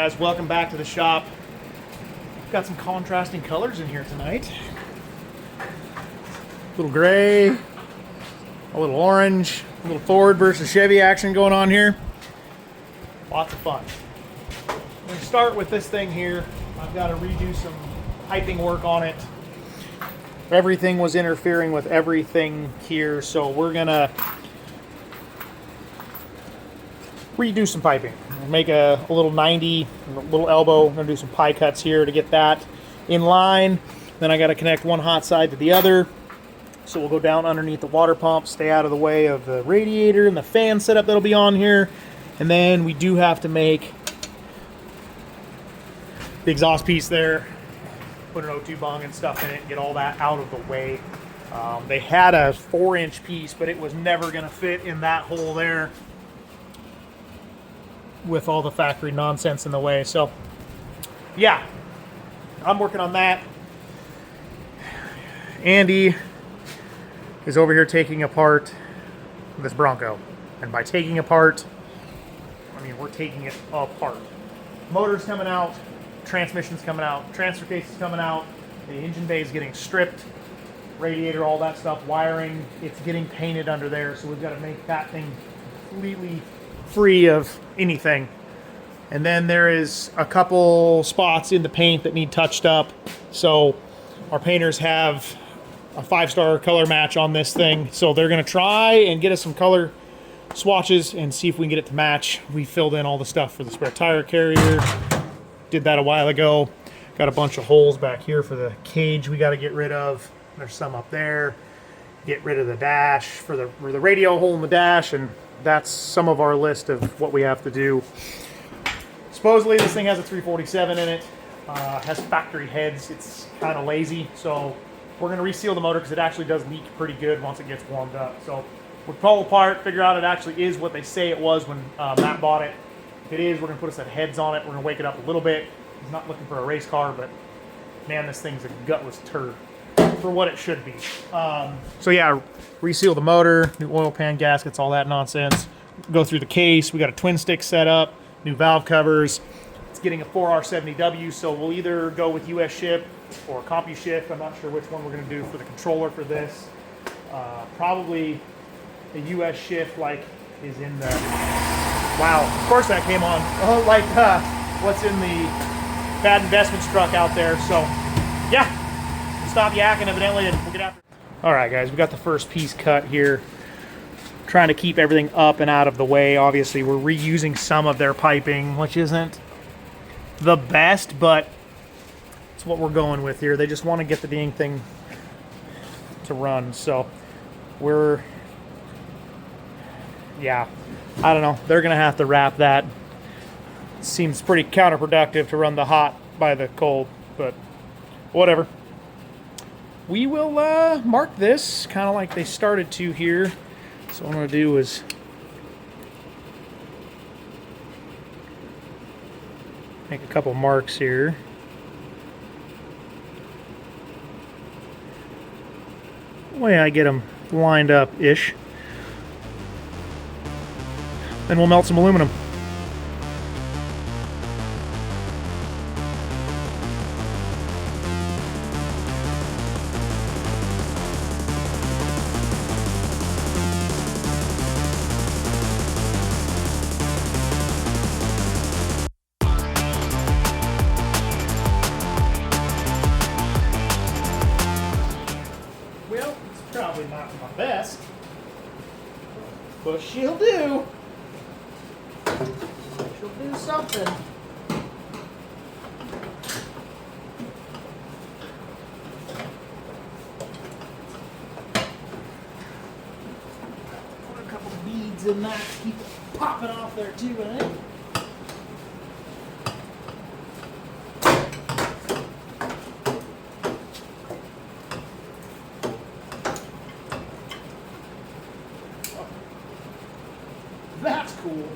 guys, welcome back to the shop. Got some contrasting colors in here tonight. A little gray, a little orange, a little Ford versus Chevy action going on here. Lots of fun. I'm going to start with this thing here. I've got to redo some piping work on it. Everything was interfering with everything here, so we're going to redo some piping. Make a little 90, a little elbow. I'm going to do some pie cuts here to get that in line. Then I got to connect one hot side to the other. So we'll go down underneath the water pump, stay out of the way of the radiator and the fan setup that'll be on here. And then we do have to make the exhaust piece there, put an O2 bung and stuff in it, and get all that out of the way. They had a 4-inch piece, but it was never going to fit in that hole there with all the factory nonsense in the way. So yeah, I'm working on that. Andy is over here taking apart this Bronco. And by taking apart, I mean we're taking it apart. Motor's coming out, transmission's coming out, transfer case is coming out, the engine bay is getting stripped, radiator, all that stuff, wiring, it's getting painted under there, so we've got to make that thing completely free of anything. And then there is a couple spots in the paint that need touched up, so our painters have a 5-star color match on this thing, so they're going to try and get us some color swatches and see if we can get it to match. We filled in all the stuff for the spare tire carrier, did that a while ago. Got a bunch of holes back here for the cage we got to get rid of. There's some up there. Get rid of the dash for the radio hole in the dash, and that's some of our list of what we have to do. Supposedly this thing has a 347 in it, has factory heads. It's kind of lazy, so we're going to reseal the motor because it actually does leak pretty good once it gets warmed up. So we'll pull apart, figure out it actually is what they say it was when Matt bought it. If it is, we're going to put a set of heads on it. We're going to wake it up a little bit. He's not looking for a race car, but man, this thing's a gutless turd for what it should be. So yeah, reseal the motor, new oil pan gaskets, all that nonsense. Go through the case. We got a twin stick set up, new valve covers. It's getting a 4R70W, so we'll either go with US ship or CompuShift. I'm not sure which one we're going to do for the controller for this. Probably the US shift like is in the... Wow, of course that came on. Oh, like what's in the Bad Investments truck out there. So yeah, we'll stop yakking evidently and we'll get after it. All right, guys, we got the first piece cut here. Trying to keep everything up and out of the way. Obviously, we're reusing some of their piping, which isn't the best, but it's what we're going with here. They just want to get the dang thing to run. So yeah, I don't know. They're going to have to wrap that. Seems pretty counterproductive to run the hot by the cold, but whatever. We will mark this kind of like they started to here. So what I'm going to do is make a couple marks here. The way I get them lined up-ish. Then we'll melt some aluminum. Well, it's probably not my best, but she'll do. She'll do something. Put a couple of beads in that to keep it popping off there too, I think. That's cool.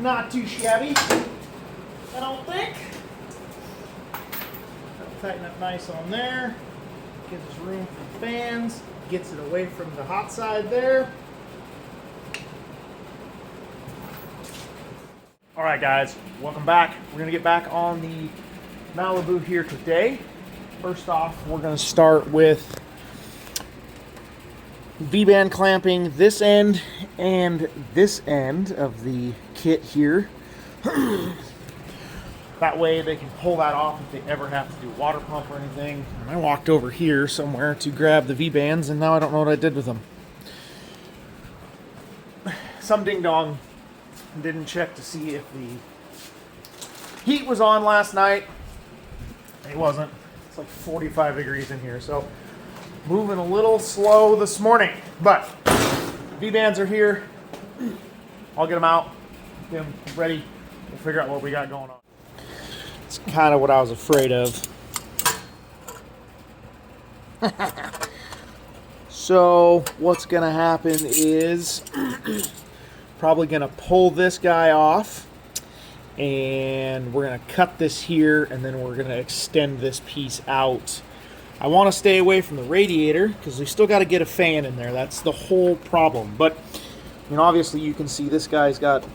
not too shabby, I don't think. Tighten up nice on there. Gives us room for fans. Gets it away from the hot side there. All right, guys, welcome back. We're gonna get back on the Malibu here today. First off, we're gonna start with V-band clamping this end and this end of the kit here. That way they can pull that off if they ever have to do water pump or anything. And I walked over here somewhere to grab the V-bands, and now I don't know what I did with them. Some ding-dong didn't check to see if the heat was on last night. It wasn't. It's like 45 degrees in here, so moving a little slow this morning. But V-bands are here. I'll get them out, get them ready. We'll figure out what we got going on. It's kind of what I was afraid of. So what's gonna happen is probably gonna pull this guy off, and we're gonna cut this here, and then we're gonna extend this piece out. I want to stay away from the radiator because we still got to get a fan in there. That's the whole problem. But obviously you can see this guy's got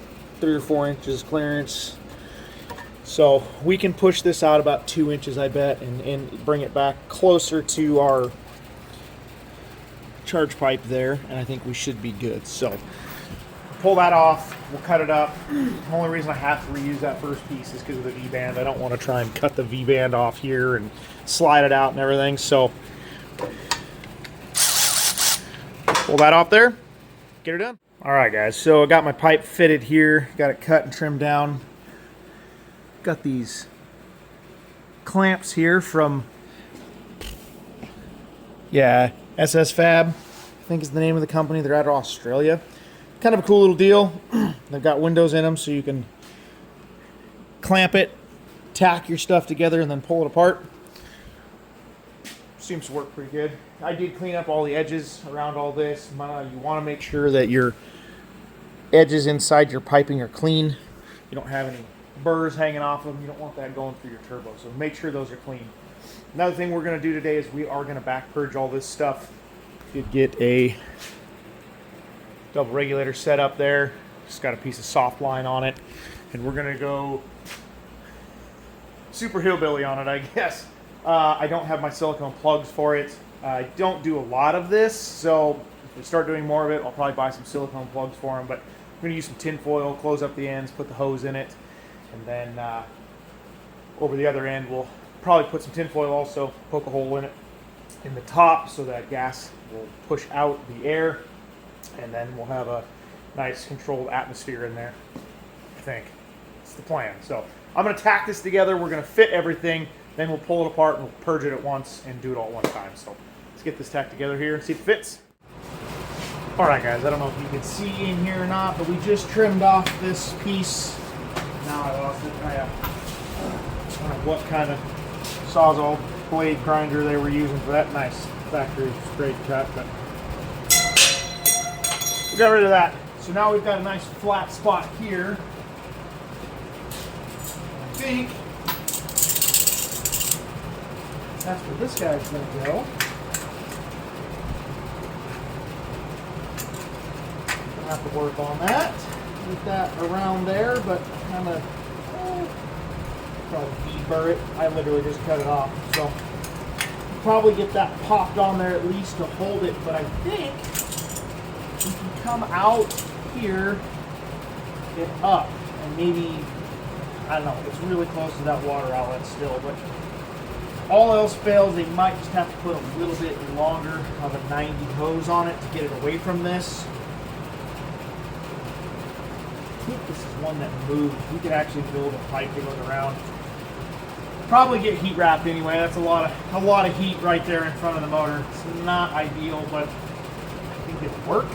3 or 4 inches clearance. So we can push this out about 2 inches, I bet, and bring it back closer to our charge pipe there, and I think we should be good. So pull that off, we'll cut it up. The only reason I have to reuse that first piece is because of the V-band. I don't want to try and cut the V-band off here and slide it out and everything. So pull that off there, get her done. All right, guys, so I got my pipe fitted here, got it cut and trimmed down. Got these clamps here from, SS Fab, I think is the name of the company. They're out of Australia. Kind of a cool little deal. They've got windows in them so you can clamp it, tack your stuff together, and then pull it apart. Seems to work pretty good. I did clean up all the edges around all this. You want to make sure that your edges inside your piping are clean. You don't have any burrs hanging off them. You don't want that going through your turbo, so make sure those are clean. Another thing we're going to do today is we are going to back purge all this stuff. Did get a double regulator set up there. Just got a piece of soft line on it, and we're going to go super hillbilly on it, I guess. I don't have my silicone plugs for it. I don't do a lot of this, so if we start doing more of it, I'll probably buy some silicone plugs for them. But I'm going to use some tin foil, close up the ends, put the hose in it, and then over the other end we'll probably put some tin foil also, poke a hole in it in the top so that gas will push out the air, and then we'll have a nice controlled atmosphere in there. I think it's the plan. So I'm going to tack this together. We're going to fit everything. Then we'll pull it apart and we'll purge it at once and do it all at one time. So let's get this tacked together here and see if it fits. All right, guys, I don't know if you can see in here or not, but we just trimmed off this piece. Now I lost it. I don't know what kind of Sawzall blade grinder they were using for that nice factory straight cut, but we got rid of that. So now we've got a nice flat spot here. I think that's where this guy's going to go. Gonna have to work on that. Get that around there, but kind of probably deburr it. I literally just cut it off. So probably get that popped on there at least to hold it. But I think we can come out here, get up, and maybe, I don't know, it's really close to that water outlet still, but all else fails, they might just have to put a little bit longer of a 90 hose on it to get it away from this. I think this is one that moved. We could actually build a pipe to go around. Probably get heat wrapped anyway. That's a lot of heat right there in front of the motor. It's not ideal, but I think it'll work.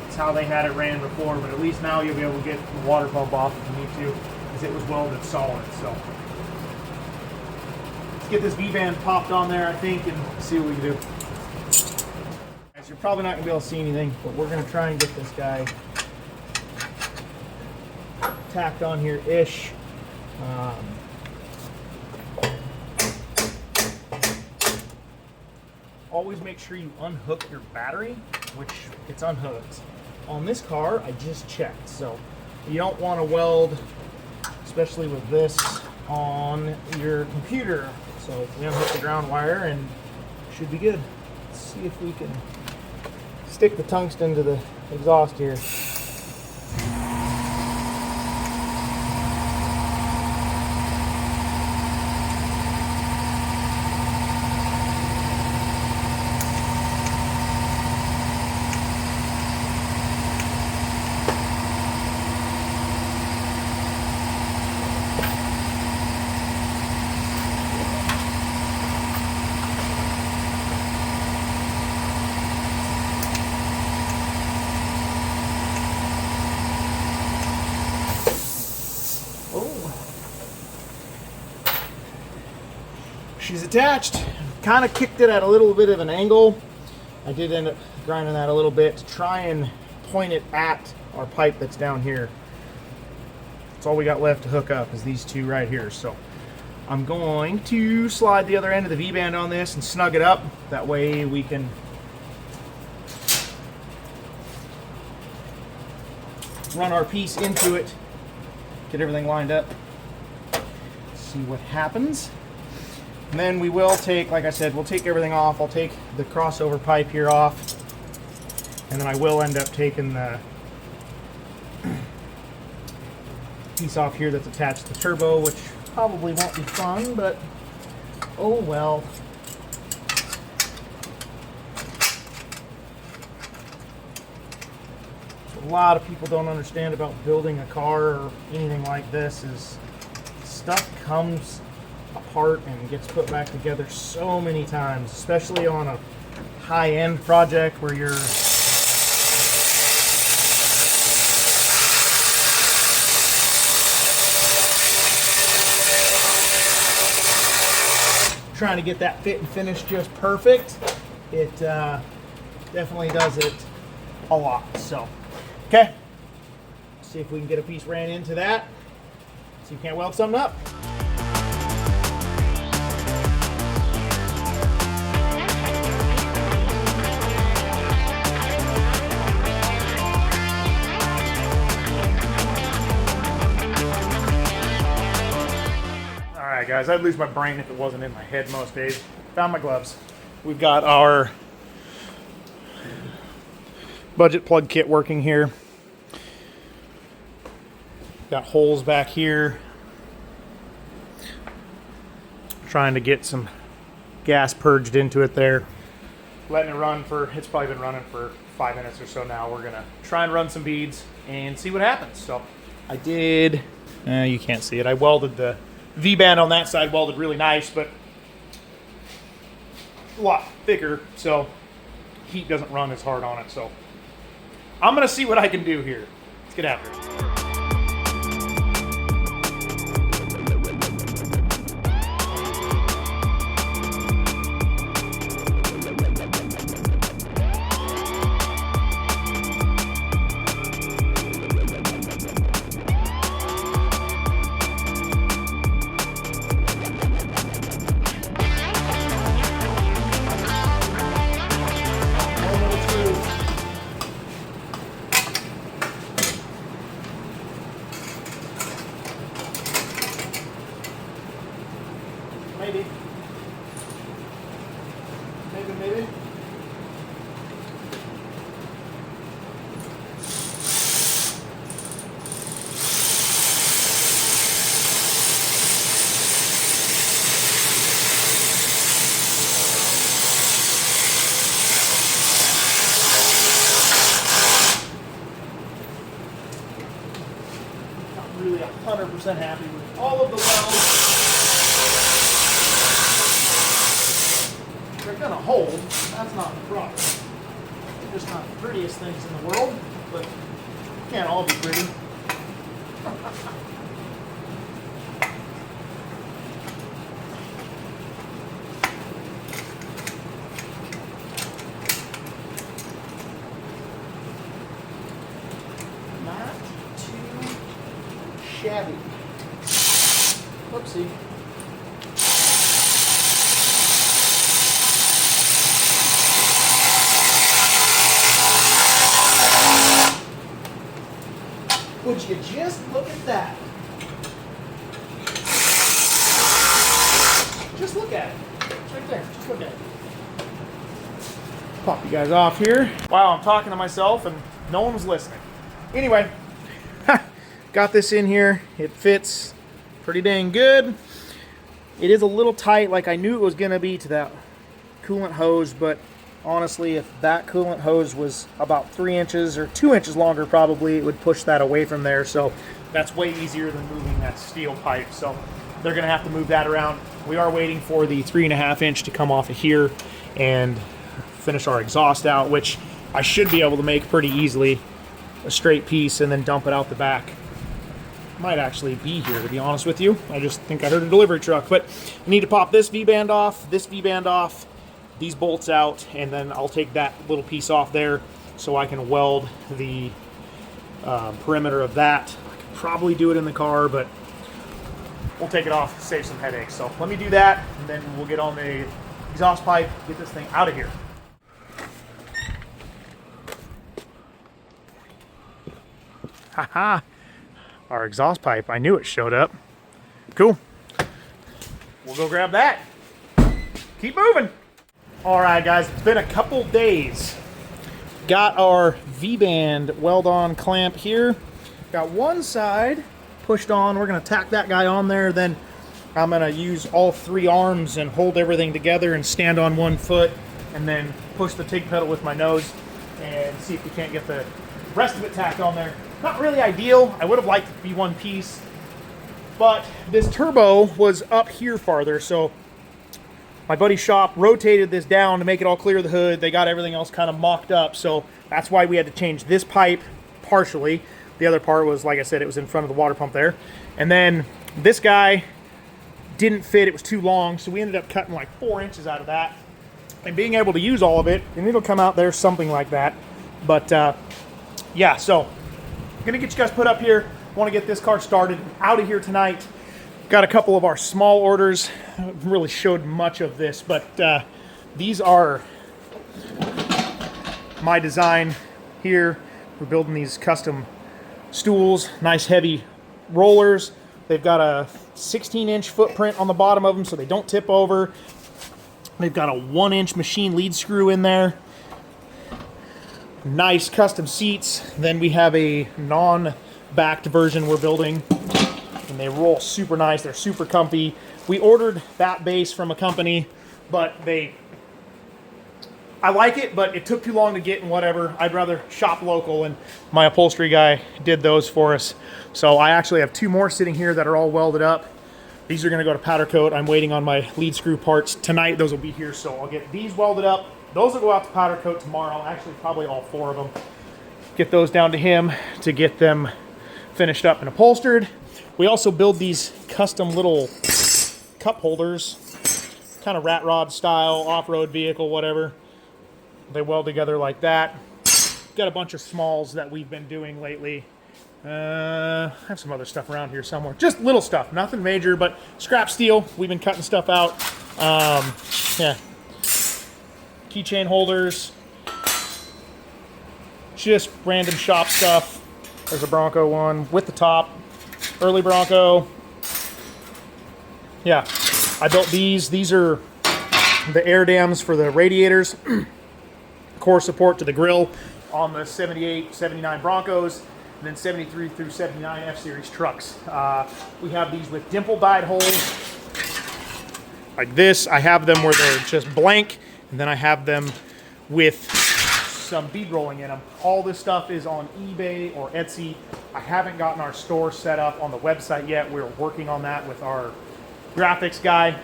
It's how they had it ran before, but at least now you'll be able to get the water pump off if you need to, because it was welded solid. So get this V-band popped on there, I think, and see what we can do. Guys, you're probably not going to be able to see anything, but we're going to try and get this guy tacked on here-ish. Always make sure you unhook your battery, which it's unhooked. On this car, I just checked, so you don't want to weld, especially with this, on your computer. So we unhook the ground wire and should be good. Let's see if we can stick the tungsten to the exhaust here. She's attached. Kind of kicked it at a little bit of an angle. I did end up grinding that a little bit to try and point it at our pipe that's down here. That's all we got left to hook up is these two right here. So I'm going to slide the other end of the V-band on this and snug it up. That way we can run our piece into it, get everything lined up, see what happens. And then we will take, like I said, we'll take everything off. I'll take the crossover pipe here off, and then I will end up taking the piece off here that's attached to the turbo, which probably won't be fun, but oh well. A lot of people don't understand about building a car or anything like this is stuff comes apart and gets put back together so many times, especially on a high-end project where you're trying to get that fit and finish just perfect. It definitely does it a lot. So, okay, see if we can get a piece ran into that. So you can't weld something up. Alright guys, I'd lose my brain if it wasn't in my head most days. Found my gloves. We've got our budget plug kit working here. Got holes back here. Trying to get some gas purged into it there. Letting it run for, it's probably been running for 5 minutes or so now. We're gonna try and run some beads and see what happens. So I did, you can't see it. I welded the V-band on that side, welded really nice, but a lot thicker, so heat doesn't run as hard on it. So I'm gonna see what I can do here. Let's get after it. 100% happy with all of the welds. They're gonna hold, that's not the problem. They're just not the prettiest things in the world, but can't all be pretty. shabby. Whoopsie. Would you just look at that? Just look at it. It's right there. Just look at it. Pop you guys off here. Wow, I'm talking to myself and no one was listening. Anyway, got this in here. It fits pretty dang good. It is a little tight like I knew it was going to be to that coolant hose, but honestly, if that coolant hose was about 3 inches or 2 inches longer, probably it would push that away from there. So that's way easier than moving that steel pipe. So they're going to have to move that around. We are waiting for the 3.5 inch to come off of here and finish our exhaust out, which I should be able to make pretty easily, a straight piece, and then dump it out the back. Might actually be here, to be honest with you. I just think I heard a delivery truck. But I need to pop this V-band off, this V-band off, these bolts out, and then I'll take that little piece off there so I can weld the perimeter of that. I could probably do it in the car, but we'll take it off, save some headaches. So let me do that, and then we'll get on the exhaust pipe, get this thing out of here. Haha, our exhaust pipe, I knew it showed up. Cool. We'll go grab that. Keep moving. All right, guys, it's been a couple days. Got our V-band weld-on clamp here. Got one side pushed on. We're gonna tack that guy on there. Then I'm gonna use all 3 arms and hold everything together and stand on 1 foot and then push the TIG pedal with my nose and see if we can't get the rest of it tacked on there. Not really ideal. I would have liked it to be one piece, but this turbo was up here farther, so my buddy's shop rotated this down to make it all clear of the hood. They got everything else kind of mocked up, so that's why we had to change this pipe partially. The other part was, like I said, it was in front of the water pump there. And then this guy didn't fit, it was too long, so we ended up cutting like 4 inches out of that and being able to use all of it, and it'll come out there something like that. But yeah, so I'm gonna get you guys put up here. Want to get this car started out of here tonight. Got a couple of our small orders. I haven't really showed much of this, but these are my design here. We're building these custom stools, nice heavy rollers. They've got a 16-inch footprint on the bottom of them so they don't tip over. They've got a 1-inch machine lead screw in there. Nice custom seats. Then we have a non-backed version we're building, and they roll super nice. They're super comfy. We ordered that base from a company, but I like it, but it took too long to get and whatever. I'd rather shop local, and my upholstery guy did those for us. So I actually have 2 more sitting here that are all welded up. These are going to go to powder coat. I'm waiting on my lead screw parts tonight. Those will be here, so I'll get these welded up. Those will go out to powder coat tomorrow. Actually, probably all 4 of them. Get those down to him to get them finished up and upholstered. We also build these custom little cup holders, kind of rat rod style, off-road vehicle, whatever. They weld together like that. Got a bunch of smalls that we've been doing lately. I have some other stuff around here somewhere. Just little stuff, nothing major, but scrap steel. We've been cutting stuff out. Yeah. Keychain holders. Just random shop stuff. There's a Bronco one with the top. Early Bronco. Yeah, I built these. These are the air dams for the radiators. Core support to the grill on the 78, 79 Broncos, and then 73 through 79 F-Series trucks. We have these with dimple dyed holes like this. I have them where they're just blank, and then I have them with some bead rolling in them. All this stuff is on eBay or Etsy. I haven't gotten our store set up on the website yet. We're working on that with our graphics guy.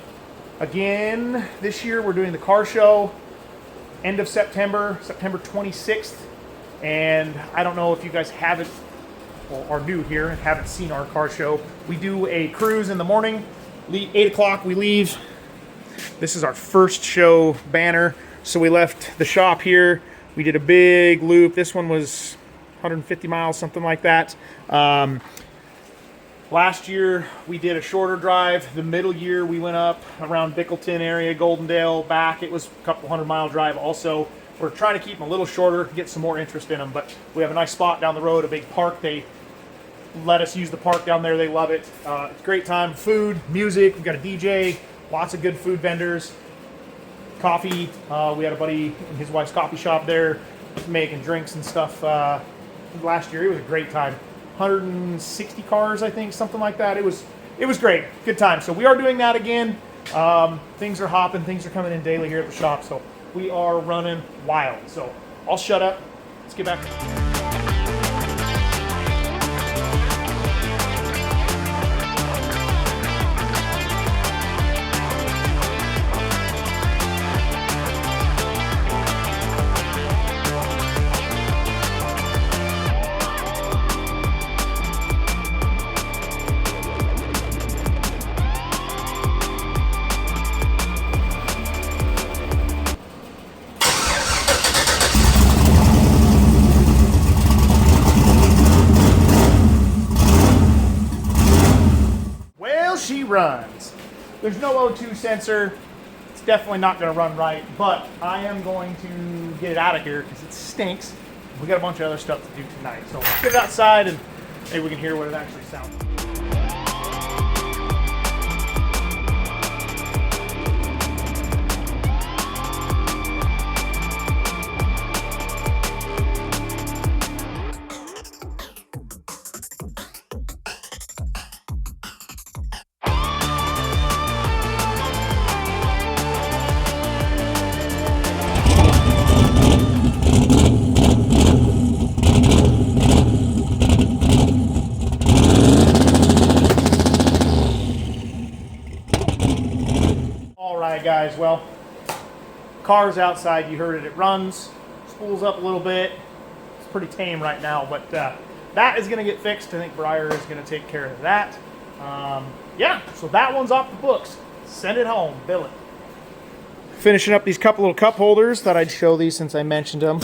Again, this year we're doing the car show end of September, September 26th. And I don't know if you guys haven't or are new here and haven't seen our car show. We do a cruise in the morning. 8 o'clock we leave. This is our first show banner. So we left the shop here. We did a big loop. This one was 150 miles, something like that. Last year we did a shorter drive. The middle year we went up around Bickleton area, Goldendale, back. It was a couple 100-mile drive also. We're trying to keep them a little shorter, get some more interest in them, but we have a nice spot down the road, a big park. They let us use the park down there. They love it. It's a great time. Food, music, we've got a DJ, lots of good food vendors, coffee. We had a buddy in his wife's coffee shop there making drinks and stuff last year. It was a great time. 160 cars, I think, something like that. It was great. Good time. So we are doing that again. Things are hopping. Things are coming in daily here at the shop. So we are running wild. So I'll shut up. Let's get back. She runs. There's no O2 sensor. It's definitely not going to run right, but I am going to get it out of here because it stinks. We got a bunch of other stuff to do tonight. So let's get it outside and maybe we can hear what it actually sounds like. Guys, well, car's outside. You heard it. It runs, spools up a little bit. It's pretty tame right now, but that is going to get fixed. I think Briar is going to take care of that. Yeah, so that one's off the books. Send it home, bill it. Finishing up these couple little cup holders. Thought I'd show these since I mentioned them.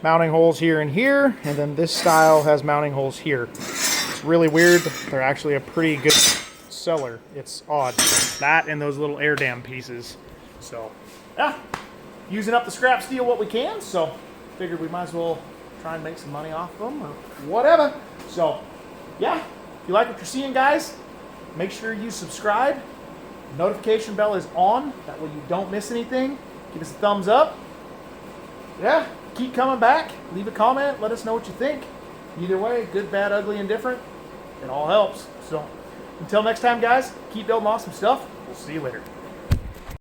Mounting holes here and here, and then this style has mounting holes here. It's really weird. They're actually a pretty good seller. It's odd. That and those little air dam pieces. So yeah, using up the scrap steel what we can, so figured we might as well try and make some money off them or whatever. So yeah, if you like what you're seeing, guys, make sure you subscribe. Notification bell is on, that way you don't miss anything. Give us a thumbs up. Yeah, keep coming back, leave a comment, let us know what you think. Either way, good, bad, ugly, indifferent, it all helps. So until next time, guys, keep building awesome stuff. We'll see you later.